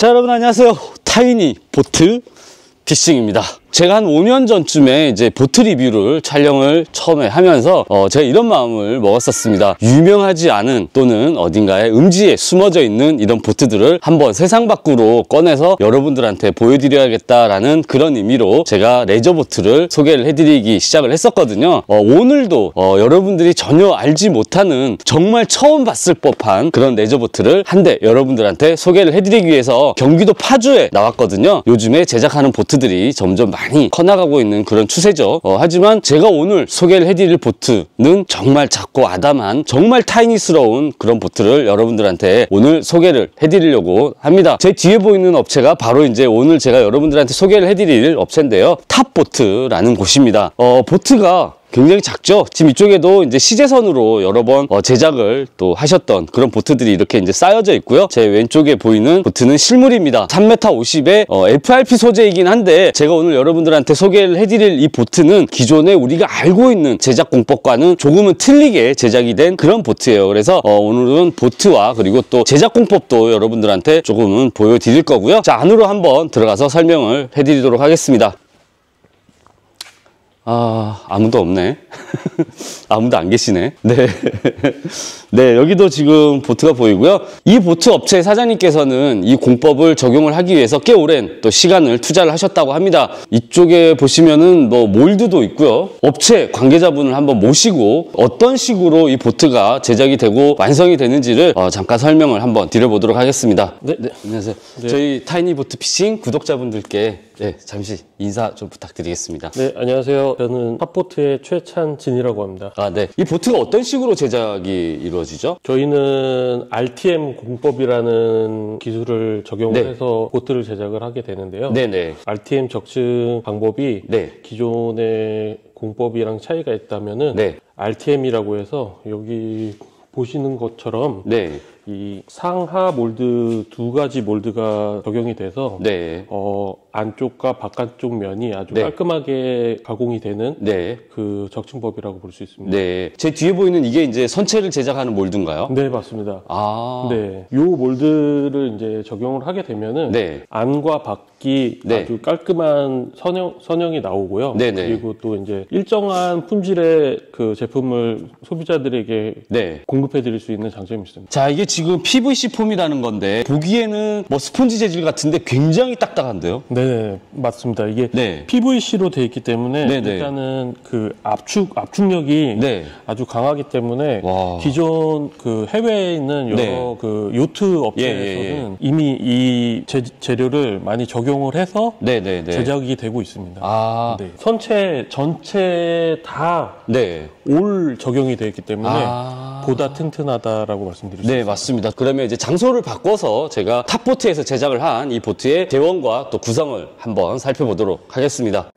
자, 여러분 안녕하세요. 타이니 보트 피싱입니다. 제가 한 5년 전쯤에 이제 보트 리뷰를 촬영을 처음에 하면서 제가 이런 마음을 먹었었습니다. 유명하지 않은 또는 어딘가에 음지에 숨어져 있는 이런 보트들을 한번 세상 밖으로 꺼내서 여러분들한테 보여드려야겠다라는 그런 의미로 제가 레저보트를 소개를 해드리기 시작을 했었거든요. 오늘도 여러분들이 전혀 알지 못하는 정말 처음 봤을 법한 그런 레저보트를 한 대 여러분들한테 소개를 해드리기 위해서 경기도 파주에 나왔거든요. 요즘에 제작하는 보트들이 점점 많이 커나가고 있는 그런 추세죠. 하지만 제가 오늘 소개를 해드릴 보트는 정말 작고 아담한 정말 타이니스러운 그런 보트를 여러분들한테 오늘 소개를 해드리려고 합니다. 제 뒤에 보이는 업체가 바로 이제 오늘 제가 여러분들한테 소개를 해드릴 업체인데요. 탑보트라는 곳입니다. 보트가 굉장히 작죠. 지금 이쪽에도 이제 시제선으로 여러 번 제작을 또 하셨던 그런 보트들이 이렇게 이제 쌓여져 있고요. 제 왼쪽에 보이는 보트는 실물입니다. 3m50의 FRP 소재이긴 한데 제가 오늘 여러분들한테 소개를 해드릴 이 보트는 기존에 우리가 알고 있는 제작 공법과는 조금은 틀리게 제작이 된 그런 보트예요. 그래서 오늘은 보트와 그리고 또 제작 공법도 여러분들한테 조금은 보여드릴 거고요. 자, 안으로 한번 들어가서 설명을 해드리도록 하겠습니다. 아무도 없네. 아무도 안 계시네. 네. 네, 여기도 지금 보트가 보이고요. 이 보트 업체 사장님께서는 이 공법을 적용을 하기 위해서 꽤 오랜 또 시간을 투자를 하셨다고 합니다. 이쪽에 보시면은 뭐 몰드도 있고요. 업체 관계자분을 한번 모시고 어떤 식으로 이 보트가 제작이 되고 완성이 되는지를 잠깐 설명을 한번 드려보도록 하겠습니다. 네, 안녕하세요. 네. 저희 타이니 보트 피싱 구독자분들께 잠시 인사 좀 부탁드리겠습니다. 네, 안녕하세요. 저는 탑보트의 최찬진이라고 합니다. 네. 이 보트가 어떤 식으로 제작이 이루어지죠? 저희는 RTM 공법이라는 기술을 적용을 해서 보트를 제작을 하게 되는데요. 네네. RTM 적증 방법이 기존의 공법이랑 차이가 있다면은 RTM이라고 해서 여기 보시는 것처럼 이 상하 몰드 두 가지 몰드가 적용이 돼서 안쪽과 바깥쪽 면이 아주 깔끔하게 가공이 되는 그 적층법이라고 볼 수 있습니다. 제 뒤에 보이는 이게 이제 선체를 제작하는 몰드인가요? 네, 맞습니다. 요 몰드를 이제 적용을 하게 되면은 안과 밖이 아주 깔끔한 선형이 나오고요. 그리고 또 이제 일정한 품질의 그 제품을 소비자들에게 공급해 드릴 수 있는 장점이 있습니다. 자, 이게 지금 PVC 폼이라는 건데 보기에는 뭐 스펀지 재질 같은데 굉장히 딱딱한데요? 네, 맞습니다. 이게 PVC로 되어 있기 때문에 일단은 그 압축력이 아주 강하기 때문에 기존 그 해외에 있는 여러 그 요트 업체에서는 이미 이 재료를 많이 적용을 해서 제작이 되고 있습니다. 선체 전체 다 올 적용이 되어 있기 때문에 보다 튼튼하다라고 말씀드릴 수 있습니다. 맞습니다. 그러면 이제 장소를 바꿔서 제가 탑보트에서 제작을 한 이 보트의 대원과 또 구성을 한번 살펴보도록 하겠습니다.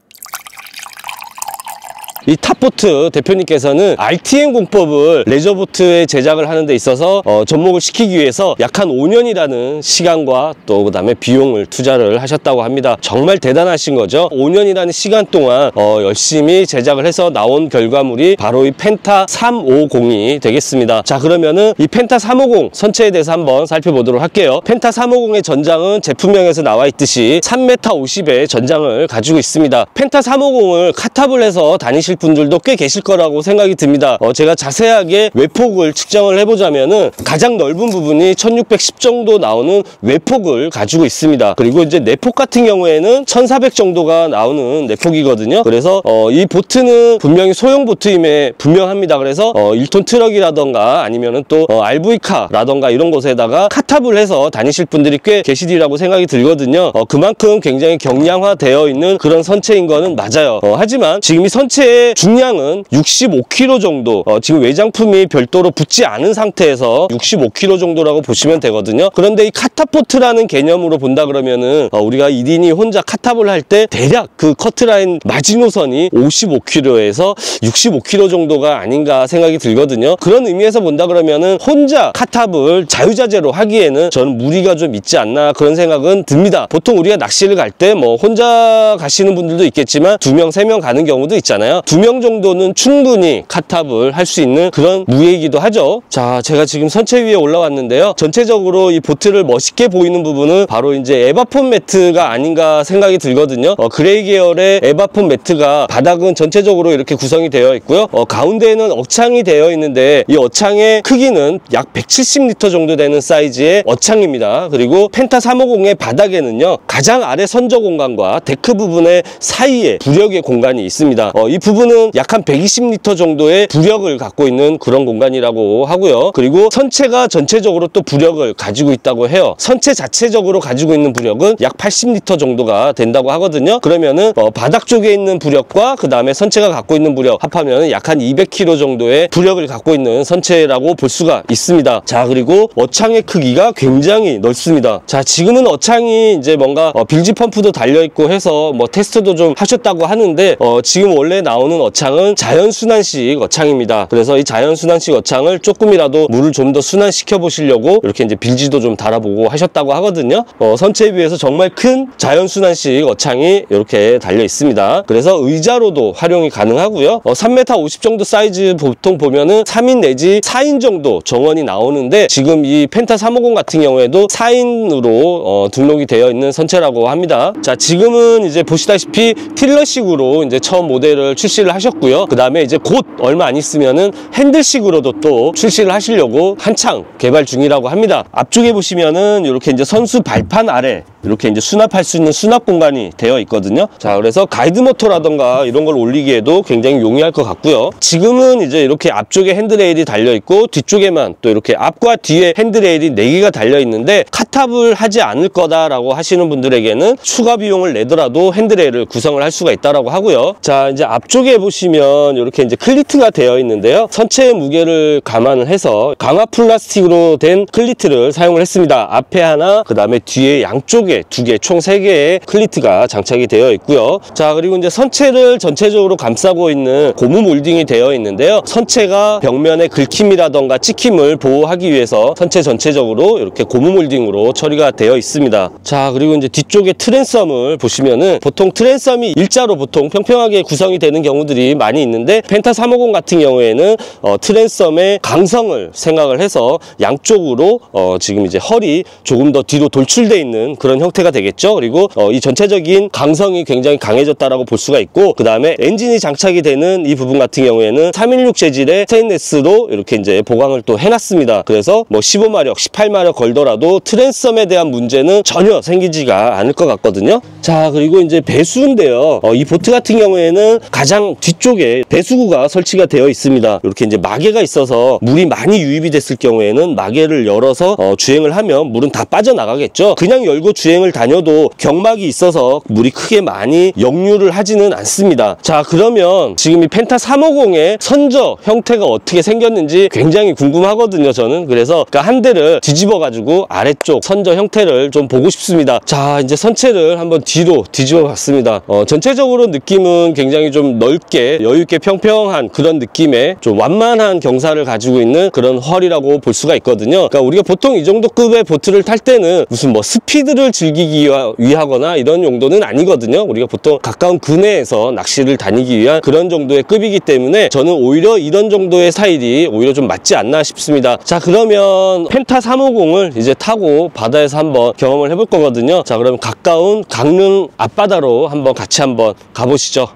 이 탑보트 대표님께서는 RTM 공법을 레저보트에 제작을 하는 데 있어서 접목을 시키기 위해서 약 한 5년이라는 시간과 또 그다음에 비용을 투자를 하셨다고 합니다. 정말 대단하신 거죠. 5년이라는 시간 동안 열심히 제작을 해서 나온 결과물이 바로 이 펜타 350이 되겠습니다. 자, 그러면은 이 펜타 350 선체에 대해서 한번 살펴보도록 할게요. 펜타 350의 전장은 제품명에서 나와 있듯이 3m50의 전장을 가지고 있습니다. 펜타 350을 카탑을 해서 다니실 분들도 꽤 계실 거라고 생각이 듭니다. 제가 자세하게 외폭을 측정을 해보자면은 가장 넓은 부분이 1610 정도 나오는 외폭을 가지고 있습니다. 그리고 이제 내폭 같은 경우에는 1400 정도가 나오는 내폭이거든요. 그래서 이 보트는 분명히 소형 보트임에 분명합니다. 그래서 1톤 트럭이라던가 아니면은 또 RV카라던가 이런 곳에다가 카탑을 해서 다니실 분들이 꽤 계시리라고 생각이 들거든요. 그만큼 굉장히 경량화되어 있는 그런 선체인 거는 맞아요. 하지만 지금 이 선체의 중량은 65kg 정도, 지금 외장품이 별도로 붙지 않은 상태에서 65kg 정도라고 보시면 되거든요. 그런데 이 카탑보트라는 개념으로 본다 그러면은 우리가 1인이 혼자 카탑을 할 때 대략 그 커트라인 마지노선이 55kg에서 65kg 정도가 아닌가 생각이 들거든요. 그런 의미에서 본다 그러면은 혼자 카탑을 자유자재로 하기에는 저는 무리가 좀 있지 않나 그런 생각은 듭니다. 보통 우리가 낚시를 갈 때 뭐 혼자 가시는 분들도 있겠지만 2명, 3명 가는 경우도 있잖아요. 2명 정도는 충분히 카탑을 할 수 있는 그런 무게이기도 하죠. 자, 제가 지금 선체 위에 올라왔는데요. 전체적으로 이 보트를 멋있게 보이는 부분은 바로 이제 에바폼 매트가 아닌가 생각이 들거든요. 그레이 계열의 에바폼 매트가 바닥은 전체적으로 이렇게 구성이 되어 있고요. 가운데에는 어창이 되어 있는데 이 어창의 크기는 약 170리터 정도 되는 사이즈의 어창입니다. 그리고 펜타 350의 바닥에는요, 가장 아래 선저 공간과 데크 부분의 사이에 부력의 공간이 있습니다. 이 부분은 약 한 120리터 정도의 부력을 갖고 있는 그런 공간이라고 하고요. 그리고 선체가 전체적으로 또 부력을 가지고 있다고 해요. 선체 자체적으로 가지고 있는 부력은 약 80리터 정도가 된다고 하거든요. 그러면은 바닥 쪽에 있는 부력과 그 다음에 선체가 갖고 있는 부력 합하면 약 한 200kg 정도의 부력을 갖고 있는 선체라고 볼 수가 있습니다. 자, 그리고 어창의 크기가 굉장히 넓습니다. 자, 지금은 어창이 이제 뭔가 빌지 펌프도 달려있고 해서 뭐 테스트도 좀 하셨다고 하는데 지금 원래 나오는 어창은 자연순환식 어창입니다. 그래서 이 자연순환식 어창을 조금이라도 물을 좀 더 순환시켜 보시려고 이렇게 이제 빌지도 좀 달아보고 하셨다고 하거든요. 선체에 비해서 정말 큰 자연순환식 어창이 이렇게 달려 있습니다. 그래서 의자로도 활용이 가능하고요. 3m 50 정도 사이즈 보통 보면은 3인 내지 4인 정도 정원이 나오는데 지금 이 펜타 350 같은 경우에도 4인으로 등록이 되어 있는 선체라고 합니다. 자, 지금은 이제 보시다시피 틸러식으로 이제 처음 모델을 출시를 하셨고요. 그 다음에 이제 곧 얼마 안 있으면은 핸들식으로도 또 출시를 하시려고 한창 개발 중이라고 합니다. 앞쪽에 보시면은 이렇게 이제 선수 발판 아래 이렇게 이제 수납할 수 있는 수납 공간이 되어 있거든요. 자, 그래서 가이드 모터라던가 이런 걸 올리기에도 굉장히 용이할 것 같고요. 지금은 이제 이렇게 앞쪽에 핸드레일이 달려 있고 뒤쪽에만 또 이렇게 앞과 뒤에 핸드레일이 4개가 달려 있는데 카탑을 하지 않을 거다라고 하시는 분들에게는 추가 비용을 내더라도 핸드레일을 구성을 할 수가 있다라고 하고요. 자, 이제 앞쪽에 보시면 이렇게 이제 클리트가 되어 있는데요. 선체의 무게를 감안을 해서 강화 플라스틱으로 된 클리트를 사용을 했습니다. 앞에 하나, 그 다음에 뒤에 양쪽에 2개, 총 3개의 클리트가 장착이 되어 있고요. 자, 그리고 이제 선체를 전체적으로 감싸고 있는 고무 몰딩이 되어 있는데요. 선체가 벽면의 긁힘이라던가 찍힘을 보호하기 위해서 선체 전체적으로 이렇게 고무 몰딩으로 처리가 되어 있습니다. 자, 그리고 이제 뒤쪽에 트랜섬을 보시면은 보통 트랜섬이 일자로 보통 평평하게 구성이 되는 경우들이 많이 있는데 펜타 350 같은 경우에는 트랜섬의 강성을 생각을 해서 양쪽으로 지금 이제 헐이 조금 더 뒤로 돌출되어 있는 그런 형태가 되겠죠. 그리고 이 전체적인 강성이 굉장히 강해졌다라고 볼 수가 있고, 그 다음에 엔진이 장착이 되는 이 부분 같은 경우에는 316 재질의 스테인레스로 이렇게 이제 보강을 또 해놨습니다. 그래서 뭐 15마력, 18마력 걸더라도 트랜섬에 대한 문제는 전혀 생기지가 않을 것 같거든요. 자, 그리고 이제 배수인데요. 이 보트 같은 경우에는 가장 뒤쪽에 배수구가 설치가 되어 있습니다. 이렇게 이제 마개가 있어서 물이 많이 유입이 됐을 경우에는 마개를 열어서 주행을 하면 물은 다 빠져나가겠죠. 그냥 열고 주행을 다녀도 경막이 있어서 물이 크게 많이 역류를 하지는 않습니다. 자, 그러면 지금 이 펜타 350의 선저 형태가 어떻게 생겼는지 굉장히 궁금하거든요, 저는. 그래서 한 대를 뒤집어 가지고 아래쪽 선저 형태를 좀 보고 싶습니다. 자, 이제 선체를 한번 뒤로 뒤집어 봤습니다. 전체적으로 느낌은 굉장히 좀 넓게 여유있게 평평한 그런 느낌의 좀 완만한 경사를 가지고 있는 그런 헐이라고 볼 수가 있거든요. 그러니까 우리가 보통 이 정도 급의 보트를 탈 때는 무슨 뭐 스피드를 즐기기 위하거나 이런 용도는 아니거든요. 우리가 보통 가까운 근해에서 낚시를 다니기 위한 그런 정도의 급이기 때문에 저는 오히려 이런 정도의 스타일이 오히려 좀 맞지 않나 싶습니다. 자, 그러면 펜타 350을 이제 타고 바다에서 한번 경험을 해볼 거거든요. 자, 그러면 가까운 강릉 앞바다로 같이 한번 가보시죠.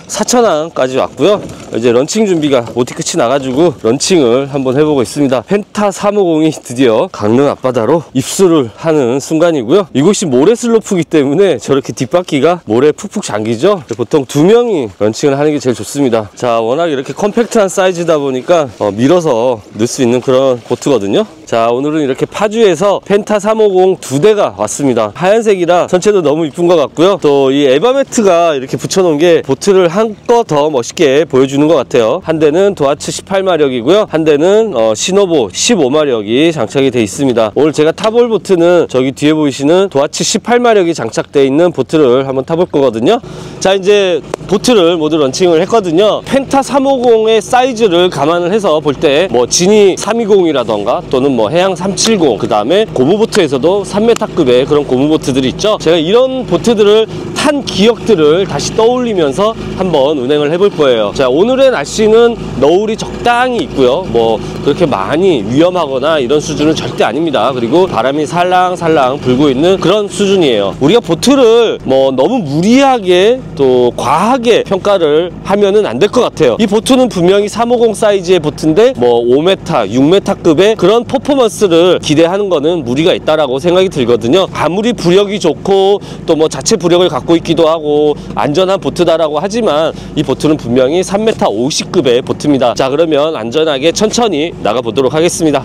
사천항까지 왔고요. 이제 런칭 준비가 모티 끝이 나가지고 런칭을 한번 해보고 있습니다. 펜타 350이 드디어 강릉 앞바다로 입수를 하는 순간이고요. 이곳이 모래 슬로프이기 때문에 저렇게 뒷바퀴가 모래에 푹푹 잠기죠. 보통 2명이 런칭을 하는 게 제일 좋습니다. 자, 워낙 이렇게 컴팩트한 사이즈다 보니까 밀어서 넣을 수 있는 그런 보트거든요. 자, 오늘은 이렇게 파주에서 펜타 350 2대가 왔습니다. 하얀색이라 전체도 너무 이쁜 것 같고요. 또 이 에바매트가 이렇게 붙여놓은 게 보트를 한껏 더 멋있게 보여주는 것 같아요. 한 대는 도하츠 18마력이고요. 한 대는 시노보 15마력이 장착이 되어 있습니다. 오늘 제가 타볼 보트는 저기 뒤에 보이시는 도하츠 18마력이 장착되어 있는 보트를 한번 타볼 거거든요. 자, 이제 보트를 모두 런칭을 했거든요. 펜타 350의 사이즈를 감안을 해서 볼 때 뭐 지니 320이라던가 또는 뭐 해양 370, 그 다음에 고무보트에서도 3m급의 그런 고무보트들이 있죠. 제가 이런 보트들을 탄 기억들을 다시 떠올리면서 한번 운행을 해볼 거예요. 자, 오늘의 날씨는 너울이 적당히 있고요. 뭐 그렇게 많이 위험하거나 이런 수준은 절대 아닙니다. 그리고 바람이 살랑살랑 불고 있는 그런 수준이에요. 우리가 보트를 뭐 너무 무리하게 또 과하게 평가를 하면은 안 될 것 같아요. 이 보트는 분명히 350 사이즈의 보트인데 뭐 5m, 6m급의 그런 퍼포먼스를 기대하는 거는 무리가 있다라고 생각이 들거든요. 아무리 부력이 좋고 또 뭐 자체 부력을 갖고 있기도 하고 안전한 보트다라고 하지만 이 보트는 분명히 3m 50급의 보트입니다. 자, 그러면 안전하게 천천히 나가 보도록 하겠습니다.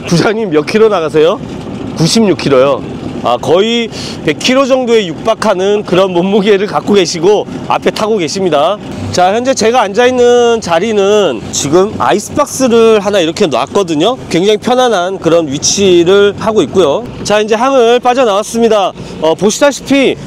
부장님 몇 킬로 나가세요? 96킬로요. 아, 거의 100kg 정도에 육박하는 그런 몸무게를 갖고 계시고 앞에 타고 계십니다. 자, 현재 제가 앉아있는 자리는 지금 아이스박스를 하나 이렇게 놨거든요. 굉장히 편안한 그런 위치를 하고 있고요. 자, 이제 항을 빠져나왔습니다. 보시다시피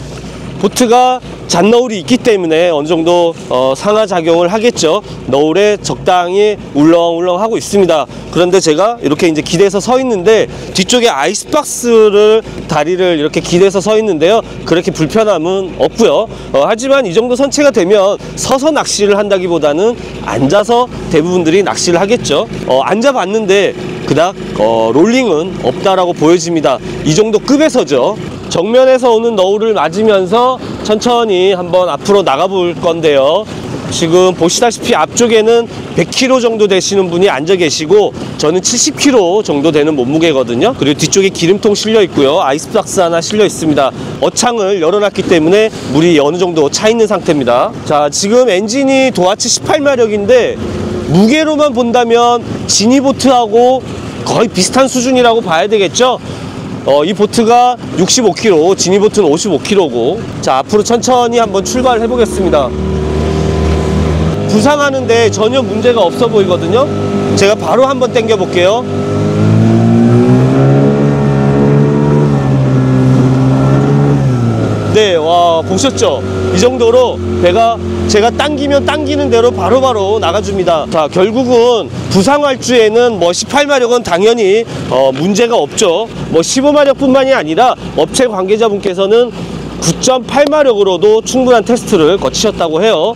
보트가 잔너울이 있기 때문에 어느 정도 상하작용을 하겠죠. 너울에 적당히 울렁울렁 하고 있습니다. 그런데 제가 이렇게 이제 기대서 서 있는데 뒤쪽에 아이스박스를 다리를 이렇게 기대서 서 있는데요. 그렇게 불편함은 없고요. 하지만 이 정도 선체가 되면 서서 낚시를 한다기보다는 앉아서 대부분들이 낚시를 하겠죠. 앉아봤는데 그닥 롤링은 없다라고 보여집니다. 이 정도 급에서죠. 정면에서 오는 너울을 맞으면서 천천히 한번 앞으로 나가 볼 건데요. 지금 보시다시피 앞쪽에는 100kg 정도 되시는 분이 앉아 계시고 저는 70kg 정도 되는 몸무게거든요. 그리고 뒤쪽에 기름통 실려 있고요. 아이스박스 하나 실려 있습니다. 어창을 열어놨기 때문에 물이 어느 정도 차 있는 상태입니다. 자, 지금 엔진이 도하치 18마력인데 무게로만 본다면 지니보트하고 거의 비슷한 수준이라고 봐야 되겠죠. 이 보트가 65kg, 지니보트는 55kg고 자, 앞으로 천천히 한번 출발을 해보겠습니다. 부상하는데 전혀 문제가 없어 보이거든요. 제가 바로 한번 당겨 볼게요. 네, 와, 보셨죠? 이 정도로 배가 제가 당기면 당기는 대로 바로바로 나가줍니다. 자, 결국은 부상활주에는 뭐 18마력은 당연히 문제가 없죠. 뭐 15마력 뿐만이 아니라 업체 관계자분께서는 9.8마력으로도 충분한 테스트를 거치셨다고 해요.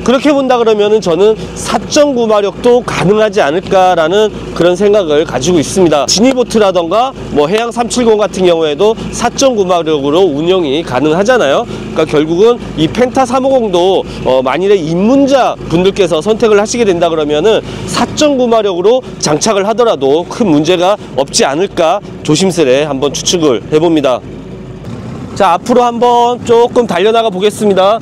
그렇게 본다 그러면은 저는 4.9마력도 가능하지 않을까라는 그런 생각을 가지고 있습니다. 지니보트라던가 뭐 해양 370 같은 경우에도 4.9마력으로 운영이 가능하잖아요. 그러니까 결국은 이 펜타 350도 만일에 입문자 분들께서 선택을 하시게 된다 그러면은 4.9마력으로 장착을 하더라도 큰 문제가 없지 않을까 조심스레 한번 추측을 해봅니다. 자, 앞으로 한번 조금 달려나가 보겠습니다.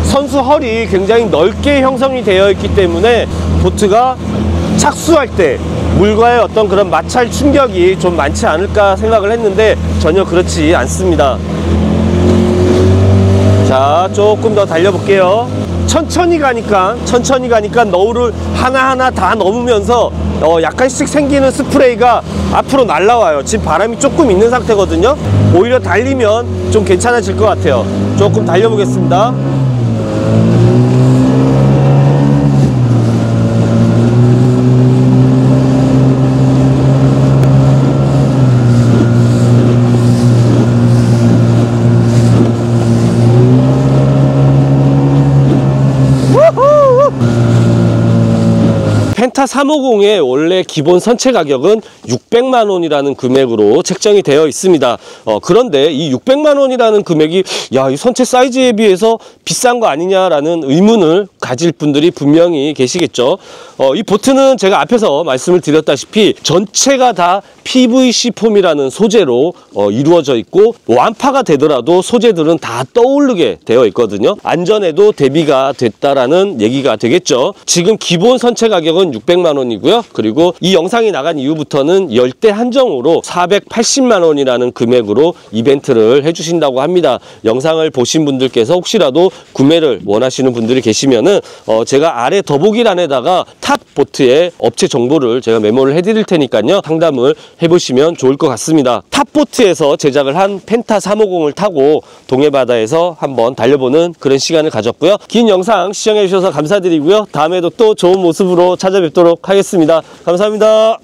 선수 헐이 굉장히 넓게 형성이 되어 있기 때문에 보트가 착수할 때 물과의 어떤 그런 마찰 충격이 좀 많지 않을까 생각을 했는데 전혀 그렇지 않습니다. 자, 조금 더 달려볼게요. 천천히 가니까 너울을 하나하나 다 넘으면서 약간씩 생기는 스프레이가 앞으로 날라와요. 지금 바람이 조금 있는 상태거든요. 오히려 달리면 좀 괜찮아질 것 같아요. 조금 달려보겠습니다. 펜타 350의 원래 기본 선체 가격은 600만 원이라는 금액으로 책정이 되어 있습니다. 그런데 이 600만 원이라는 금액이 야, 이 선체 사이즈에 비해서 비싼 거 아니냐라는 의문을 가질 분들이 분명히 계시겠죠. 이 보트는 제가 앞에서 말씀을 드렸다시피 전체가 다 PVC 폼이라는 소재로 이루어져 있고 완파가 되더라도 소재들은 다 떠오르게 되어 있거든요. 안전에도 대비가 됐다라는 얘기가 되겠죠. 지금 기본 선체 가격은 600만 원이고요. 그리고 이 영상이 나간 이후부터는 열대 한정으로 480만 원이라는 금액으로 이벤트를 해주신다고 합니다. 영상을 보신 분들께서 혹시라도 구매를 원하시는 분들이 계시면은 제가 아래 더보기란에다가 탑 보트의 업체 정보를 제가 메모를 해드릴 테니까요. 상담을 해보시면 좋을 것 같습니다. 탑보트에서 제작을 한 펜타 350을 타고 동해바다에서 한번 달려보는 그런 시간을 가졌고요. 긴 영상 시청해 주셔서 감사드리고요. 다음에도 또 좋은 모습으로 찾아뵙도록 하겠습니다. 감사합니다.